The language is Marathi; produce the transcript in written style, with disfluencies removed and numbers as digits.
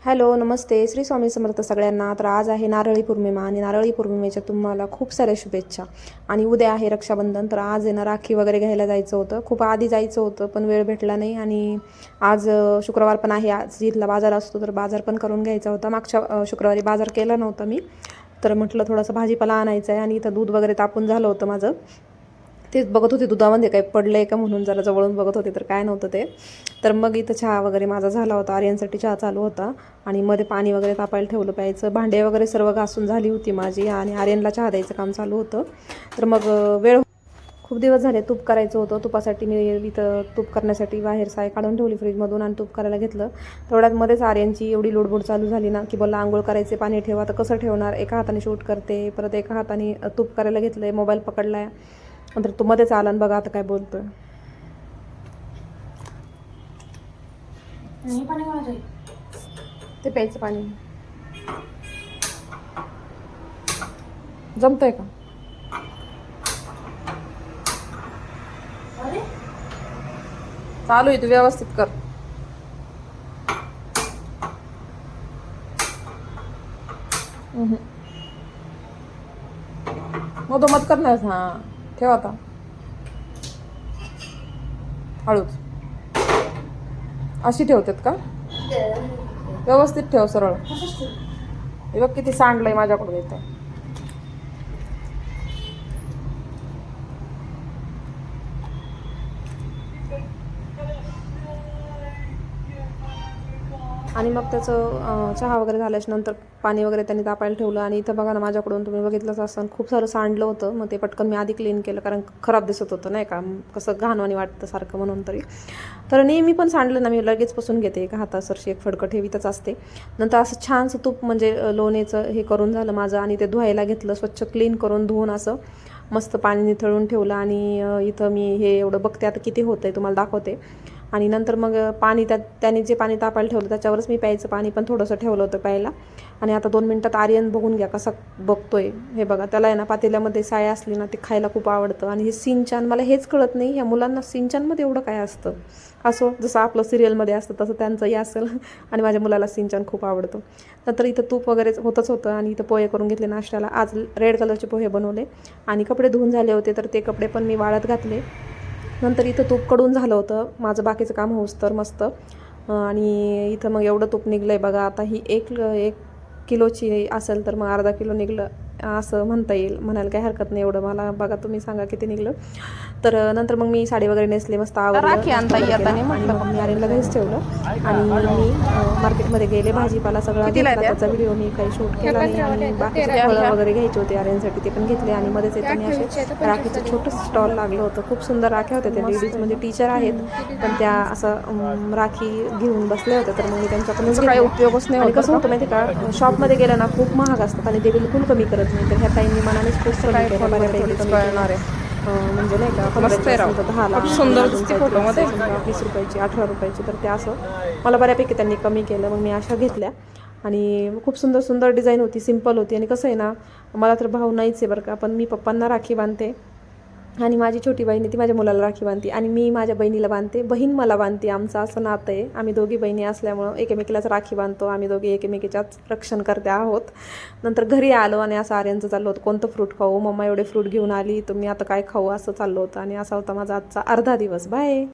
हॅलो, नमस्ते. श्री स्वामी समर्थ सगळ्यांना. तर आज आहे नारळी पौर्णिमा आणि नारळी पौर्णिमेच्या तुम्हाला खूप साऱ्या शुभेच्छा. आणि उद्या आहे रक्षाबंधन. तर आज आहे ना राखी वगैरे घ्यायला जायचं होतं. खूप आधी जायचं होतं पण वेळ भेटला नाही. आणि आज शुक्रवार पण आहे. आज इथला बाजार असतो तर बाजार पण करून घ्यायचा होता. मागच्या शुक्रवारी बाजार केला नव्हता मी, तर म्हटलं थोडंसं भाजीपाला आणायचं आहे. आणि इथं दूध वगैरे तापून झालं होतं माझं. तेच बघत होते दुधामध्ये काही पडलं आहे का म्हणून जरा जवळून बघत होते, तर काय नव्हतं ते. तर मग इथं चहा वगैरे माझा झाला होता. आर्यनसाठी चहा चालू होता आणि मध्ये पाणी वगैरे तापायला ठेवलं प्यायचं. भांडे वगैरे सर्व घासून झाली होती माझी आणि आर्यनला चहा द्यायचं काम चालू होतं. तर मग वेळ खूप दिवस झाले तूप करायचं होतं. तुपासाठी मी इथं तूप करण्यासाठी बाहेर साय काढून ठेवली फ्रीजमधून आणि तूप करायला घेतलं. तेवढ्यात मध्येच आर्यनची एवढी लोडबोड चालू झाली ना की बोलला आंघोळ करायचे, पाणी ठेवा. तर कसं ठेवणार, एका हाताने शूट करते, परत एका हाताने तूप करायला घेतलं आहे, मोबाईल पकडला आहे. नंतर तू मध्येच आला आणि बघा आता काय बोलतोय. ते प्यायचं पाणी जमतंय का? चालू आहे, तू व्यवस्थित कर. मत करणार. हां ठेव आता, हळूच. अशी ठेवतात का? व्यवस्थित ठेव, सरळ. हे बघ किती सांडलंय माझ्याकडून इथे. आणि मग त्याचं चहा वगैरे झाल्याच्या नंतर पाणी वगैरे त्यांनी तापायला ठेवलं. आणि इथं बघा ना, माझ्याकडून तुम्ही बघितलंच असं खूप सारं सांडलं होतं. मग ते पटकन मी आधी क्लीन केलं, कारण खराब दिसत होतं नाही का, कसं घाणवाणी वाटतं सारखं म्हणून. तरी तर नेहमी पण सांडलं ना मी लगेच पुसून घेते, एका हातासरशी एक फडकं ठेवीतच असते. नंतर असं छानसं तूप म्हणजे लोण्याचं हे करून झालं माझं. आणि ते धुवायला घेतलं, स्वच्छ क्लीन करून धुवून असं मस्त पाणी निथळून ठेवलं. आणि इथं मी हे एवढं बघते आता किती होतं आहे, तुम्हाला दाखवते. आणि नंतर मग पाणी त्याने जे पाणी तापायला ठेवलं त्याच्यावरच मी प्यायचं पाणी पण थोडंसं ठेवलं होतं प्यायला. आणि आता 2 मिनटात आर्यन बघून घ्या कसा बघतोय. हे बघा, त्याला आहे ना पातेल्यामध्ये साय असली ना ते खायला खूप आवडतं. आणि हे सिंचान, मला हेच कळत नाही ह्या मुलांना सिंचानमध्ये एवढं काय असतं. असो, जसं आपलं सिरियलमध्ये असतं तसं त्यांचंही असेल. आणि माझ्या मुलाला सिंचान खूप आवडतं. नंतर इथं तूप वगैरे होतच होतं. आणि इथं पोहे करून घेतले नाश्त्याला. आज रेड कलरचे पोहे बनवले. आणि कपडे धुवून झाले होते तर ते कपडे पण मी वाळत घातले. नंतर इथं तूप कडून झालं होतं माझं बाकीचं काम होऊस तर मस्त. आणि इथं मग एवढं तूप निघलं आहे बघा. आता ही एक किलोची असेल तर मग अर्धा किलो निघलं असं म्हणता येईल. म्हणायला काही हरकत नाही. एवढं मला बघा, तुम्ही सांगा किती निघलं. तर नंतर मग मी साडी वगैरे नेसले, मस्त आवडलं. आणि मग मी आर्यनला घरीच ठेवलं. आणि मी मार्केटमध्ये गेले, भाजीपाला सगळा घेतला. त्याचा व्हिडिओ मी काही शूट केला नाही. आणि बाकीचे फळं वगैरे घ्यायचे होते आर्यनसाठी, ते पण घेतले. आणि मध्येच येताना असे राखीचं छोटंसं स्टॉल लागलं होतं. खूप सुंदर राख्या होत्या. त्या लेडीज म्हणजे टीचर आहेत पण त्या असं राखी घेऊन बसल्या होत्या. तर मग मी त्यांच्याकडूनच काही उपयोगच नाही. आणि कसं होतं माहिती का, शॉपमध्ये गेलं ना खूप महाग असतात आणि ते बिलकुल कमी करत नाही. तर ह्या ताईंनी मनानेच खूप कमी केलं, बऱ्यापैकी कमी केलं. म्हणजे नाही का, 10ला सुंदर दिसते फोटोमध्ये, 20 रुपयाची, 18 रुपयाची. तर ते असं मला बऱ्यापैकी त्यांनी कमी केलं. मग मी अशा घेतल्या. आणि खूप सुंदर सुंदर डिझाईन होती, सिम्पल होती. आणि कसं आहे ना, मला तर भाव नाहीच आहे बरं का, पण मी पप्पांना राखी बांधते. आणि माझी छोटी बहिणी ती माझ्या मुलाला राखी बांधते. आणि मी माझ्या बहिणीला बांधते, बहीण मला बांधते. आमचं असं नातं आहे. आम्ही दोघी बहिणी असल्यामुळं एकमेकीलाच राखी बांधतो. आम्ही दोघी एकमेकीच्याच रक्षणकर्त्या आहोत. नंतर घरी आलो आणि असं आर्यनचं चाललं होतं कोणतं फ्रूट खाऊ, मम्मा एवढे फ्रूट घेऊन आली, तुम्ही आता काय खाऊ, असं चाललं होतं. आणि असा होता माझा आजचा अर्धा दिवस. बाय.